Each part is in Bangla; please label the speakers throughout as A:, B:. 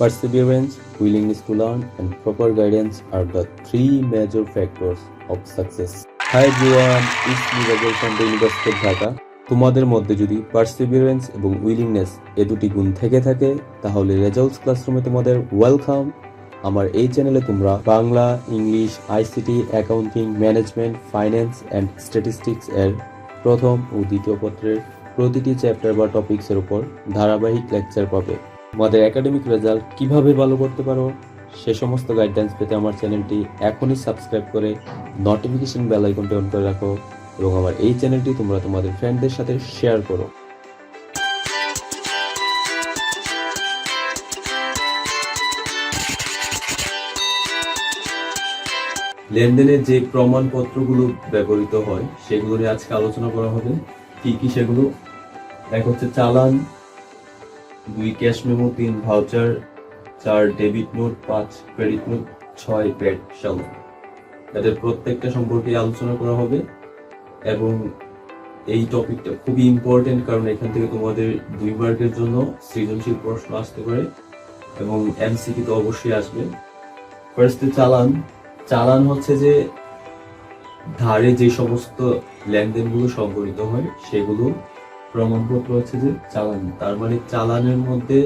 A: Perseverance, willingness to learn, and proper guidance are the three major factors of success. Hi everyone, it's me Rajal from the University of Dhaka. তোমাদের মধ্যে যদি পারসিভিয়ারেন্স এবং উইলিংনেস এ দুটি গুণ থেকে থাকে তাহলে রেজাল্টস ক্লাসরুমে তোমাদের ওয়েলকাম। আমার এই চ্যানেলে তোমরা Bangla, English, ICT, accounting, management, finance and statistics এর প্রথম ও দ্বিতীয় পত্রের প্রতিটি চ্যাপ্টার বা টপিকসের উপর ধারাবাহিক লেকচার পাবে। তোমাদের একাডেমিক রেজাল্ট কিভাবে ভালো করতে পারো সে সমস্ত গাইডলাইন্স পেতে আমার চ্যানেলটি এখনই সাবস্ক্রাইব করে নোটিফিকেশন বেল আইকনটি অন করে রাখো এবং আমার এই চ্যানেলটি তোমরা তোমাদের ফ্রেন্ডদের সাথে শেয়ার করো। লেনদেনের যে প্রমাণপত্রগুলো ব্যবহৃত হয় সেগুলো নিয়ে আজকে আলোচনা করা হবে। কি কি সেগুলো? এক হচ্ছে চালান, 2 cash memo, 3 voucher, 4 debit note, 5 credit note, 6 bad চালান। তাদের প্রত্যেকটা সম্পর্কে আলোচনা করা হবে এবং এই টপিকটা খুবই ইম্পর্টেন্ট, কারণ এখান থেকে তোমাদের 2 মার্কের জন্য সৃজনশীল প্রশ্ন আসতে পারে এবং এমসিকিউ তো অবশ্যই আসবে। ফার্স্টে চালান হচ্ছে যে ধারে যে সমস্ত লেনদেনগুলো সংগঠিত হয় সেগুলো প্রমাণপত্র হচ্ছে যে চালান। তার মানে চালানের মধ্যে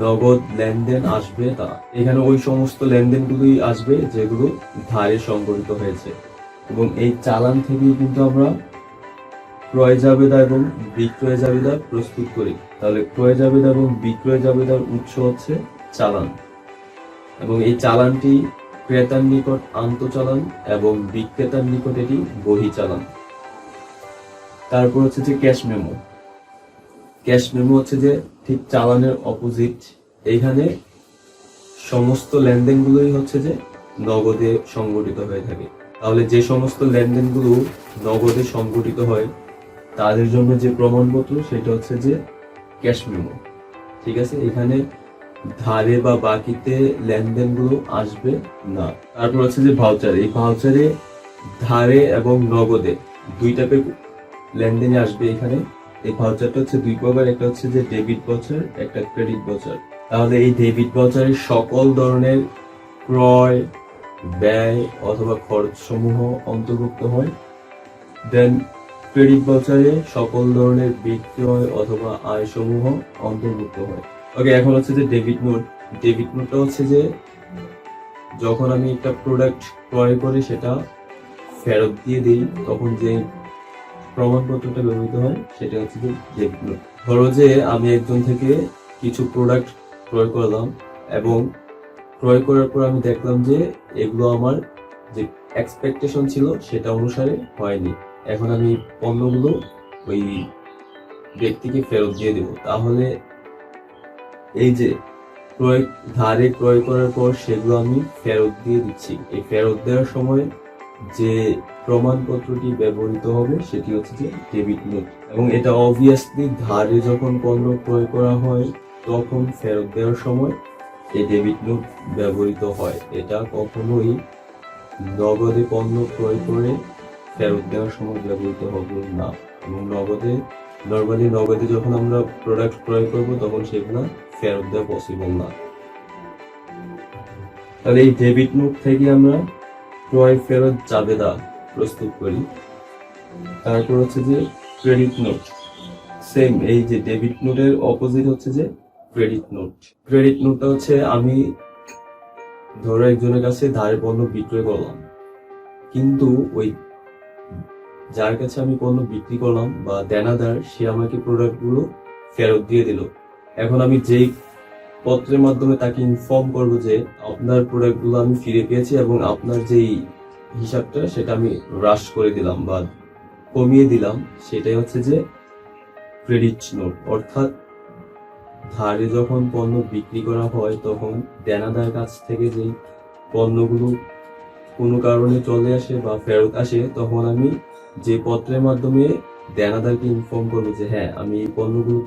A: নগদ লেনদেন আসবে, তা এখানে ওই সমস্ত লেনদেনগুলোই আসবে যেগুলো ধারে সংগঠিত হয়েছে এবং এই চালান থেকেই কিন্তু আমরা ক্রয় জাবেদা এবং বিক্রয় জাবেদা প্রস্তুত করি। তাহলে ক্রয় জাবেদা এবং বিক্রয় জাবেদার উৎস হচ্ছে চালান এবং এই চালানটি ক্রেতার নিকট আন্তঃচালান এবং বিক্রেতার নিকট এটি বহিঃচালান। তারপর হচ্ছে যে ক্যাশ মেমো হচ্ছে যে ঠিক চালানের অপোজিট। এইখানে সমস্ত লেনদেনগুলোই হচ্ছে যে নগদে সংগঠিত হয়ে থাকে। তাহলে যে সমস্ত লেনদেনগুলো নগদে সংগঠিত হয় তাদের জন্য যে প্রমাণপত্র সেটা হচ্ছে যে ক্যাশ মেমো। ঠিক আছে, এখানে ধারে বা বাকিতে লেনদেনগুলো আসবে না। তারপর হচ্ছে যে ভাউচার। এই ভাউচারে ধারে এবং নগদে 2 টাইপের লেনদেনে আসবে। এখানে এই ভাউচারটা হচ্ছে 2 প্রকার, একটা হচ্ছে যে ডেবিট ভাউচার, একটা ক্রেডিট ভাউচার। তাহলে এই ডেবিট ভাউচারে সকল ধরনের ক্রয়, ব্যয় অথবা খরচ সমূহ অন্তর্ভুক্ত হয়। দেন ক্রেডিট ভাউচারে সকল ধরনের বিক্রয় অথবা আয় সমূহ অন্তর্ভুক্ত হয়। ওকে, এখন হচ্ছে যে ডেবিট নোটটা হচ্ছে যে যখন আমি একটা প্রোডাক্ট ক্রয় করে সেটা ফেরত দিয়ে দিই তখন যে প্রমাণপত্রটা ব্যবহৃত হয় সেটা হচ্ছে যে ডেবিট নোট। ধরো যে আমি একজন থেকে কিছু প্রোডাক্ট ক্রয় করলাম এবং ক্রয় করার পর আমি দেখলাম যে এগুলো আমার যে এক্সপেকটেশন ছিল সেটা অনুসারে হয়নি। এখন আমি পণ্যগুলো ওই ব্যক্তিকে ফেরত দিয়ে দেব। তাহলে এই যে ধারে ক্রয় করার পর সেগুলো আমি ফেরত দিয়ে দিচ্ছি, এই ফেরত দেওয়ার সময় যে প্রমাণপত্রটি ব্যবহৃত হবে সেটি হচ্ছে যে ডেবিট নোট এবং এটা অবভিয়াসলি ধারে যখন পণ্য ক্রয় করা হয় তখন ফেরত দেওয়ার সময় এই ডেবিট নোট ব্যবহৃত হয়। এটা কখনোই নগদে পণ্য ক্রয় করে ফেরত দেওয়ার সময় ব্যবহৃত হবে না এবং নগদে যখন আমরা প্রোডাক্ট ক্রয় করব তখন সেগুলো ফেরত দেওয়া পসিবল না। তাহলে এই ডেবিট নোট থেকে আমরা ক্রয় ফেরত জাবেদা প্রস্তুত করি। তারপর হচ্ছে যে ক্রেডিট নোট। সেম, এই যে ডেবিট নোটের অপোজিট হচ্ছে যে ক্রেডিট নোটটা হচ্ছে আমি ধরো একজনের কাছে ধারে পণ্য বিক্রয় করলাম, কিন্তু ওই যার কাছে আমি পণ্য বিক্রি করলাম বা দেনাদার সে আমাকে প্রোডাক্টগুলো ফেরত দিয়ে দিল। এখন আমি যেই পত্রের মাধ্যমে তাকে ইনফর্ম করবো যে আপনার প্রোডাক্টগুলো আমি ফিরে পেয়েছি এবং আপনার যেই হিসাবটা সেটা আমি হ্রাস করে দিলাম বা কমিয়ে দিলাম, সেটাই হচ্ছে যে ক্রেডিট নোট। অর্থাৎ ধারে যখন পণ্য বিক্রি করা হয় তখন দেনাদার কাছ থেকে যেই পণ্যগুলো কোনো কারণে চলে আসে বা ফেরত আসে তখন আমি যে পত্রের মাধ্যমে দেনাদারকে ইনফর্ম করবো যে হ্যাঁ আমি এই পণ্যগুলো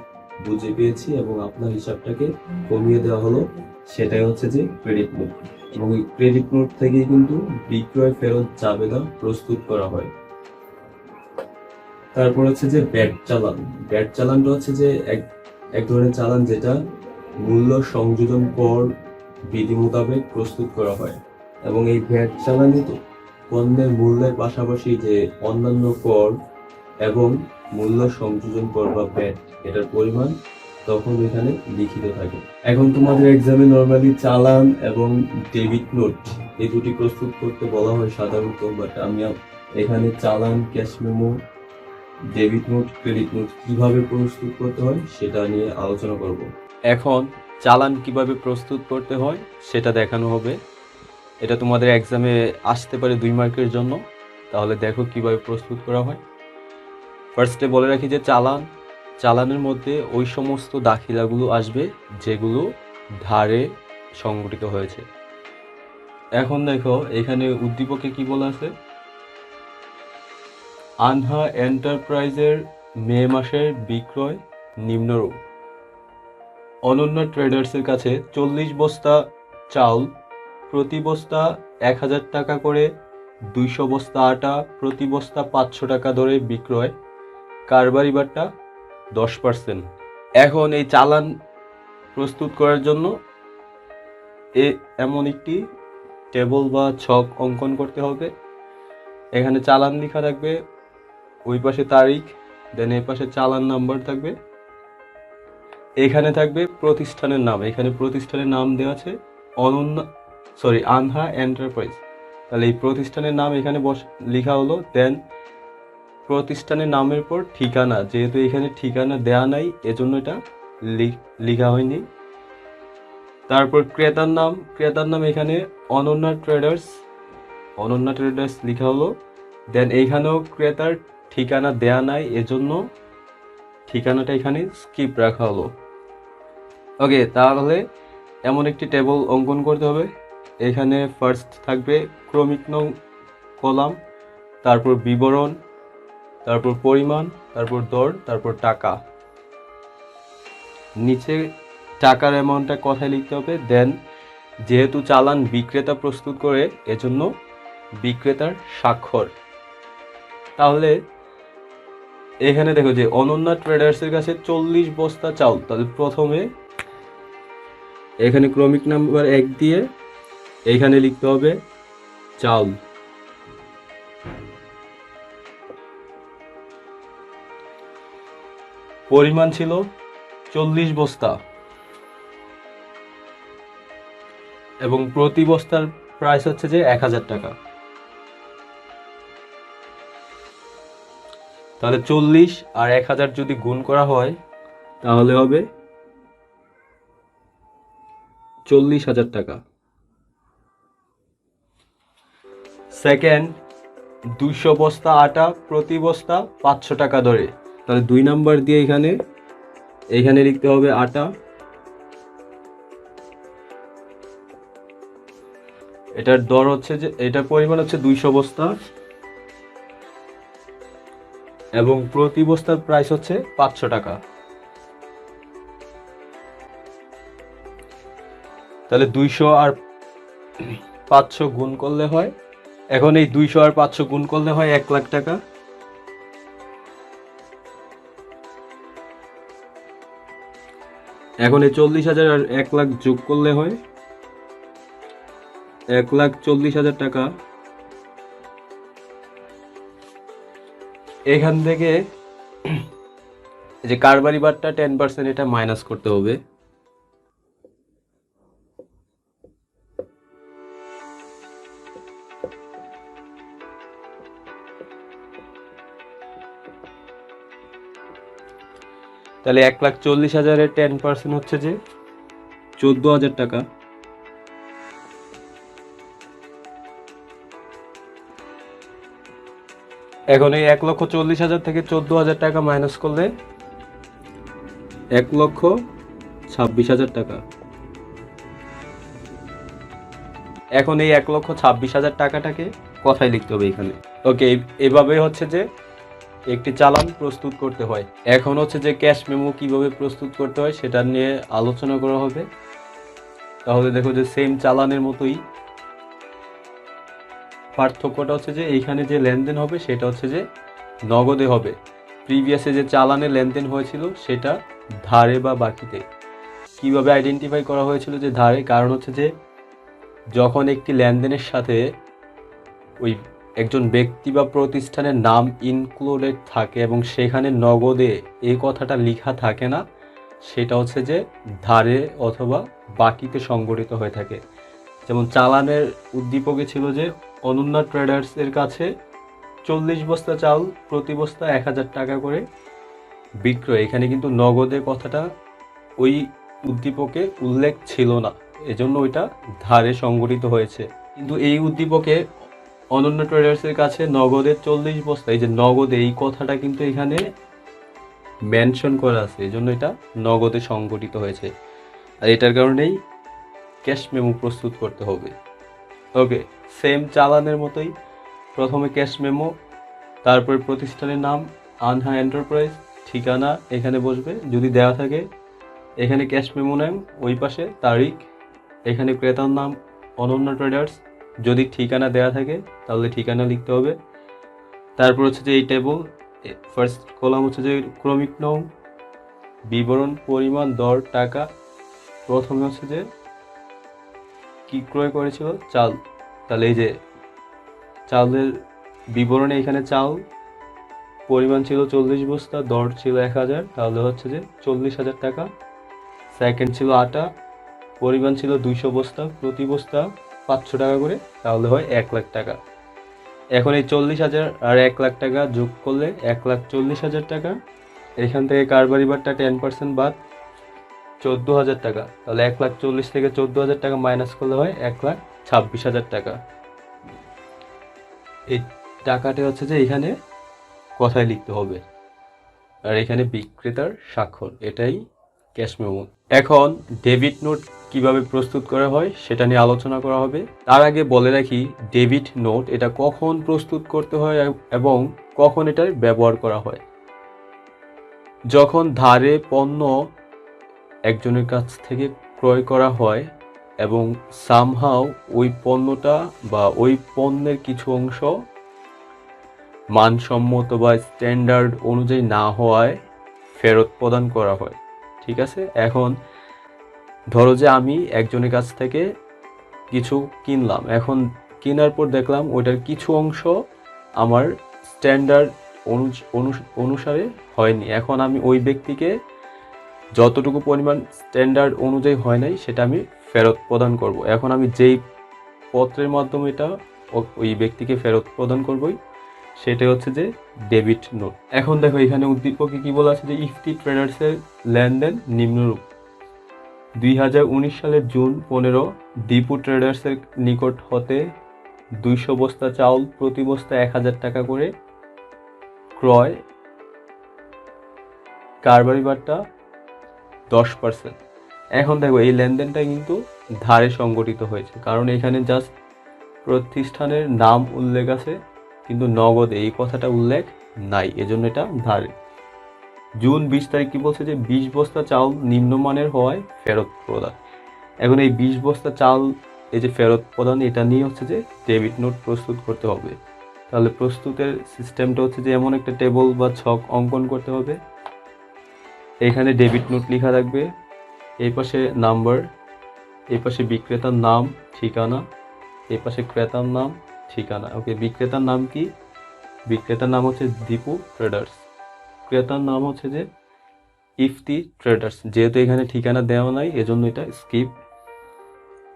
A: বুঝে পেয়েছি এবং আপনার হিসাবটাকে কমিয়ে দেওয়া হলো, সেটাই হচ্ছে যে ক্রেডিট নোট। এবং এই ক্রেডিট নোট থেকেই কিন্তু বিক্রয় ফেরত জাবেদা প্রস্তুত করা হয়। তারপর হচ্ছে যে ব্যাড চালানটা হচ্ছে যে এক ধরনের চালান যেটা মূল্য সংযোজন কর বিধি মোতাবেক প্রস্তুত করা হয়। এবং এই ভ্যাট চালানিতে পণ্যের মূল্যের পাশাপাশি যে অন্যান্য কর এবং মূল্য সংযোজন কর বা ভ্যাট এটার পরিমাণ তখন এখানে লিখিত থাকে। এখন তোমাদের এক্সামে নর্মালি চালান এবং ডেবিট নোট এই দুটি প্রস্তুত করতে বলা হয় সাধারণত, বাট আমি এখানে চালান, cash memo, debit note, credit note কিভাবে প্রস্তুত করতে হয় সেটা নিয়ে আলোচনা করব। এখন চালান কিভাবে প্রস্তুত করতে হয় সেটা দেখানো হবে। এটা তোমাদের এক্সামে আসতে পারে 2 মার্কের জন্য, তাহলে দেখো কিভাবে প্রস্তুত করা হয়। ফার্স্টে বলে রাখি যে চালানের মধ্যে ওই সমস্ত দাখিলাগুলো আসবে যেগুলো ধারে সংগঠিত হয়েছে। এখন দেখো এখানে উদ্দীপকে কি বলা আছে, আনহা এন্টারপ্রাইজের মে মাসের বিক্রয় নিম্নরূপ: অনন্য ট্রেডার্সের কাছে 40 বস্তা চাউল, প্রতি বস্তা 1000 টাকা করে, 200 বস্তা আটা, প্রতি বস্তা 500 টাকা দরে বিক্রয়, কারবারি বাট্টা 10%। এখন এই চালান প্রস্তুত করার জন্য এমন একটি টেবল বা ছক অঙ্কন করতে হবে। এখানে চালান লেখা থাকবে, ওই পাশে তারিখ, দেন এই পাশে চালান নাম্বার থাকবে, এখানে থাকবে প্রতিষ্ঠানের নাম। এখানে প্রতিষ্ঠানের নাম দেওয়া আছে আনহা এন্টারপ্রাইজ। তাহলে এই প্রতিষ্ঠানের নাম এখানে লেখা হলো। দেন প্রতিষ্ঠানের নামের পর ঠিকানা, যেহেতু এখানে ঠিকানা দেয়া নাই এজন্য এটা লেখা হয়নি। তারপর ক্রেতার নাম এখানে অনন্যা ট্রেডার্স লেখা হলো। দেন এইখানেও ক্রেতার ঠিকানা দেয়া নাই এজন্য ঠিকানাটা এখানে স্কিপ রাখা হলো। ওকে, তাহলে এমন একটি টেবল অঙ্কন করতে হবে। এখানে ফার্স্ট থাকবে ক্রমিক নং কলাম, তারপর বিবরণ, তারপর পরিমাণ, তারপর দর, তারপর টাকা। নিচে টাকার অ্যামাউন্টটা কথায় লিখতে হবে। দেন যেহেতু চালান বিক্রেতা প্রস্তুত করে এজন্য বিক্রেতার স্বাক্ষর। তাহলে এখানে দেখো যে অনন্যা ট্রেডার্সের কাছে 40 বস্তা চাউল, তাহলে প্রথমে এখানে ক্রমিক নাম্বার 1 দিয়ে এইখানে লিখতে হবে চাউল। পরিমাণ ছিল 40 বস্তা এবং প্রতি বস্তার প্রাইস হচ্ছে যে 1000 টাকা। তাহলে 40 আর 1000 যদি গুণ করা হয় তাহলে হবে 40,000 টাকা। সেকেন্ড, 200 বস্তা আটা, প্রতি বস্তা 500 টাকা দরে। তাহলে 2 নাম্বার দিয়ে এখানে লিখতে হবে আটা। এটার দর হচ্ছে যে এটার পরিমাণ হচ্ছে 200 বস্তা এবং প্রতি বস্তার প্রাইস হচ্ছে 500 টাকা। তাহলে 200 আর 500 গুণ করলে হয়, এখন এই 200 আর 500 গুণ করলে হয় 1 লাখ টাকা। এখন এই 40,000 আর 1 লাখ যোগ করলে হয় 1,40,000 টাকা। এখান থেকে যে কারবারি বাট্টা 10% এটা মাইনাস করতে হবে। তাহলে 1,40,000-এর 10% হচ্ছে যে 14,000 টাকা। এখন এই 1,40,000 থেকে 14,000 টাকা মাইনাস করলে 1,26,000 টাকা। এখন এই 1,26,000 টাকাটাকে কথায় লিখতে হবে এখানে। ওকে, এভাবে হচ্ছে যে একটি চালান প্রস্তুত করতে হয়। এখন হচ্ছে যে ক্যাশ মেমো কিভাবে প্রস্তুত করতে হয় সেটা নিয়ে আলোচনা করা হবে। তাহলে দেখো যে সেম চালানের মতোই, পার্থক্যটা হচ্ছে যে এইখানে যে লেনদেন হবে সেটা হচ্ছে যে নগদে হবে। প্রিভিয়াসে যে চালানে লেনদেন হয়েছিল সেটা ধারে বা বাকিতে।
B: কিভাবে আইডেন্টিফাই করা হয়েছিল যে ধারে, কারণ হচ্ছে যে যখন একটি লেনদেনের সাথে ওই একজন ব্যক্তি বা প্রতিষ্ঠানের নাম ইনক্লুডেড থাকে এবং সেখানে নগদে এই কথাটা লেখা থাকে না, সেটা হচ্ছে যে ধারে অথবা বাকিতে সংগঠিত হয়ে থাকে। যেমন চালানের উদ্দীপকে ছিল যে অনন্যা ট্রেডার্সের কাছে 40 বস্তা চাল, প্রতি বস্তা 1000 টাকা করে বিক্রয়। এখানে কিন্তু নগদের কথাটা ওই উদ্দীপকে উল্লেখ ছিল না, এজন্য ওইটা ধারে সংগঠিত হয়েছে। কিন্তু এই উদ্দীপকে অনন্য ট্রেডার্সের কাছে নগদে 40 বস্তা, এই যে নগদে এই কথাটা কিন্তু এখানে মেনশন করা আছে, এই জন্য এটা নগদে সংগঠিত হয়েছে। আর এটার কারণেই ক্যাশ মেমো প্রস্তুত করতে হবে। ওকে, সেম চালানের মতোই প্রথমে ক্যাশ মেমো, তারপরে প্রতিষ্ঠানের নাম আনহা এন্টারপ্রাইজ, ঠিকানা এখানে বসবে যদি দেওয়া থাকে, এখানে ক্যাশ মেমো নেম, ওই পাশে তারিখ, এখানে ক্রেতার নাম অনন্য ট্রেডার্স, যদি ঠিকানা দেওয়া থাকে তাহলে ঠিকানা লিখতে হবে। তারপর হচ্ছে যে এই টেবল ফার্স্ট কলাম হচ্ছে যে ক্রমিক নং, বিবরণ, পরিমাণ, দর, টাকা। প্রথমে হচ্ছে যে কি ক্রয় করেছিল, চাল, তাহলে এই যে চালের বিবরণে এখানে চাল পরিমাণ ছিল 40 বস্তা, দর ছিল 1000, তাহলে হচ্ছে যে 40,000 টাকা। সেকেন্ড ছিল আটা, পরিমাণ ছিল 200 বস্তা, প্রতি বস্তা 500 টাকা করে, তাহলে হয় 1 লাখ টাকা। এখন এই 40,000 আর 1 লাখ টাকা যোগ করলে 1,40,000 টাকা। এখান থেকে কারবারি বারটা 10% বাদ, 14,000 টাকা। তাহলে 1,40,000 থেকে 14,000 টাকা মাইনাস করলে হয় 1,26,000 টাকা। এই টাকাটা হচ্ছে যে এখানে কথায় লিখতে হবে, আর এখানে বিক্রেতার স্বাক্ষর, এটাই ক্যাশ মেমো। এখন ডেবিট নোট কিভাবে প্রস্তুত করা হয় সেটা নিয়ে আলোচনা করা হবে। তার আগে বলে রাখি, ডেবিট নোট এটা কখন প্রস্তুত করতে হয় এবং কখন এটার ব্যবহার করা হয়। যখন ধারে পণ্য একজনের কাছ থেকে ক্রয় করা হয় এবং সামহাও ওই পণ্যটা বা ওই পণ্যের কিছু অংশ মানসম্মত বা স্ট্যান্ডার্ড অনুযায়ী না হওয়ায় ফেরত প্রদান করা হয়। ঠিক আছে, এখন ধরো যে আমি একজনের কাছ থেকে কিছু কিনলাম, এখন কেনার পর দেখলাম ওইটার কিছু অংশ আমার স্ট্যান্ডার্ড অনুসারে হয়নি। এখন আমি ওই ব্যক্তিকে যতটুকু পরিমাণ স্ট্যান্ডার্ড অনুযায়ী হয় নাই সেটা আমি ফেরত প্রদান করব। এখন আমি যেই পত্রের মাধ্যমে এটা ওই ব্যক্তিকে ফেরত প্রদান করবই, সেটা হচ্ছে যে ডেবিট নোট। এখন দেখো এখানে উদ্দীপকে কি বলা আছে যে ইফতি ট্রেডার্সের লেনদেন নিম্নরূপ। 2019 সালের জুন 15 দীপু ট্রেডার্সের নিকট হতে 200 বস্তা চাউল, প্রতি বস্তা 1000 টাকা করে ক্রয়, কারবারি বার্তা 10%। এখন দেখো এই লেনদেনটা কিন্তু ধারে সংগঠিত হয়েছে, কারণ এখানে জাস্ট প্রতিষ্ঠানের নাম উল্লেখ আছে কিন্তু নগদে এই কথাটা উল্লেখ নাই, এজন্য এটা ধারে। জুন 20 তারিখ কি বলছে যে 20 বস্তা চাউল নিম্নমানের হওয়ায় ফেরত প্রদান। এখন এই 20 বস্তা চাল, এই যে ফেরত প্রদান, এটা নিয়ে হচ্ছে যে ডেবিট নোট প্রস্তুত করতে হবে। তাহলে প্রস্তুতের সিস্টেমটা হচ্ছে যে এমন একটা টেবল বা ছক অঙ্কন করতে হবে। এখানে ডেবিট নোট লেখা থাকবে, এই পাশে নাম্বার, এই পাশে বিক্রেতার নাম, ঠিকানা, এই পাশে ক্রেতার নাম, ঠিকানা। ওকে, বিক্রেতার নাম কি? বিক্রেতার নাম হচ্ছে দীপু ট্রেডার্স, ক্রেতার নাম হচ্ছে যে ইফতি ট্রেডার্স। যেহেতু এখানে ঠিকানা দেওয়া নাই এজন্য এটা স্কিপ।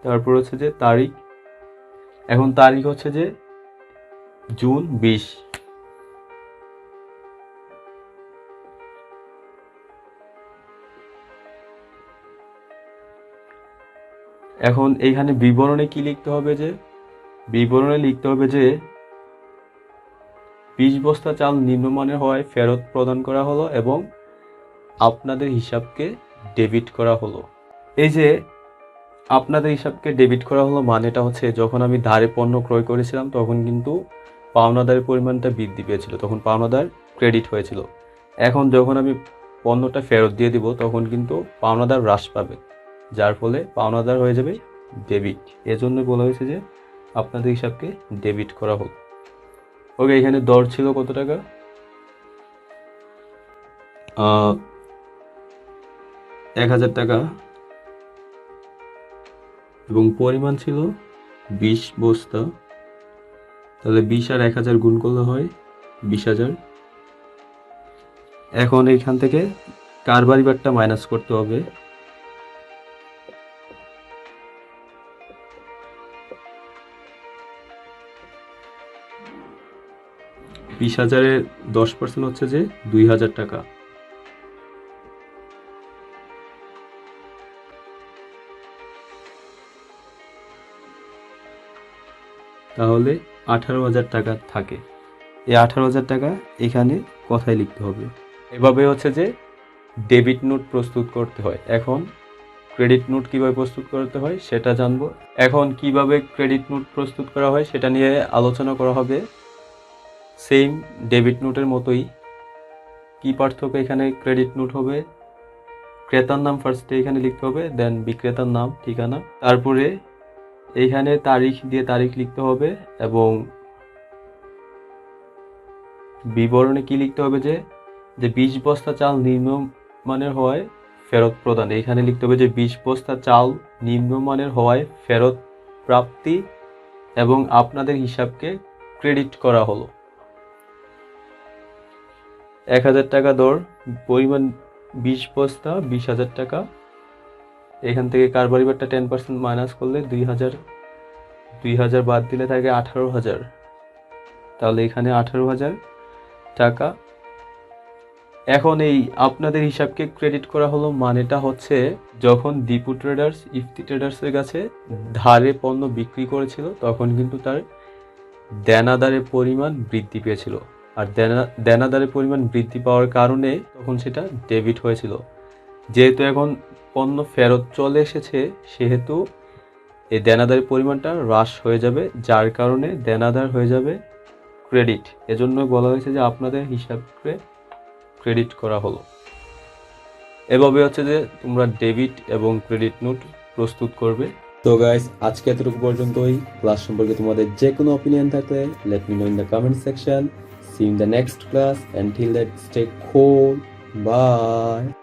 B: তারপর হচ্ছে যে তারিখ, এখন তারিখ হচ্ছে যে জুন 20। এখন এইখানে বিবরণে কি লিখতে হবে, যে বিবরণে লিখতে হবে যে 20 বস্তা চাল নিম্নমানের হওয়ায় ফেরত প্রদান করা হলো এবং আপনাদের হিসাবকে ডেবিট করা হলো। এই যে আপনাদের হিসাবকে ডেবিট করা হলো মানেটা হচ্ছে, যখন আমি ধারে পণ্য ক্রয় করেছিলাম তখন কিন্তু পাওনাদারের পরিমাণটা বৃদ্ধি পেয়েছিল, তখন পাওনাদার ক্রেডিট হয়েছিল। এখন যখন আমি পণ্যটা ফেরত দিয়ে দিব তখন কিন্তু পাওনাদার হ্রাস পাবে, যার ফলে পাওনাদার হয়ে যাবে ডেবিট। এজন্য বলা হয়েছে যে আপনাদের হিসাবকে ডেবিট করা হোক। ওকে, এখানে দর ছিল কত টাকা? 1000 টাকা। এবং পরিমাণ ছিল 20 বস্তা। তাহলে 20 আর 1000 গুণ করলে হয় 20,000। এখন এইখান থেকে কারবারি বারটা মাইনাস করতে হবে। বিশ হাজারের 10% হচ্ছে যে 2000 টাকা। তাহলে 18,000 টাকা থাকে। এই 18,000 টাকা এখানে কথায় লিখতে হবে। এভাবে হচ্ছে যে ডেবিট নোট প্রস্তুত করতে হয়। এখন ক্রেডিট নোট কিভাবে প্রস্তুত করতে হয় সেটা জানবো। এখন কিভাবে ক্রেডিট নোট প্রস্তুত করা হয় সেটা নিয়ে আলোচনা করা হবে। সেম ডেবিট নোটের মতোই। কি পার্থক্য এখানে ক্রেডিট নোট হবে, ক্রেতার নাম ফার্স্টে এখানে লিখতে হবে, দেন বিক্রেতার নাম, ঠিকানা, তারপরে এইখানে তারিখ দিয়ে তারিখ লিখতে হবে এবং বিবরণে কি লিখতে হবে যে 20 বস্তা চাল নিম্নমানের হওয়ায় ফেরত প্রদান। এখানে লিখতে হবে যে 20 বস্তা চাল নিম্নমানের হওয়ায় ফেরত প্রাপ্তি এবং আপনাদের হিসাবকে ক্রেডিট করা হলো। 1000 টাকা দর, পরিমাণ 20 বস্তা, 20,000 টাকা। এখান থেকে কারবারি বারটা 10% মাইনাস করলে 2000 বাদ দিলে থাকে 18,000। তাহলে এখানে 18,000 টাকা। এখন এই আপনাদের হিসাবকে ক্রেডিট করা হলো মানেটা হচ্ছে যখন দীপু ট্রেডার্স ইফতি ট্রেডার্সের কাছে ধারে পণ্য বিক্রি করেছিল তখন কিন্তু তার দেনাদারের পরিমাণ বৃদ্ধি পেয়েছিল, আর দেনাদারের পরিমাণ বৃদ্ধি পাওয়ার কারণে তখন সেটা ডেবিট হয়েছিল। যেহেতু এখন পণ্য ফেরত চলে এসেছে সেহেতু এই দেনাদারের পরিমাণটা হ্রাস হয়ে যাবে, যার কারণে দেনাদার হয়ে যাবে ক্রেডিট। এজন্য বলা হয়েছে যে আপনাদের হিসাবকে ক্রেডিট করা হলো। এভাবে হচ্ছে যে তোমরা ডেবিট এবং ক্রেডিট নোট প্রস্তুত করবে। তো গাইস, আজকে এতটুকু পর্যন্তই। ক্লাস সম্পর্কে তোমাদের যে কোনো অপিনিয়ন থাকলে let me know in the comment section. See in the next class. Until that, stay cool. Bye.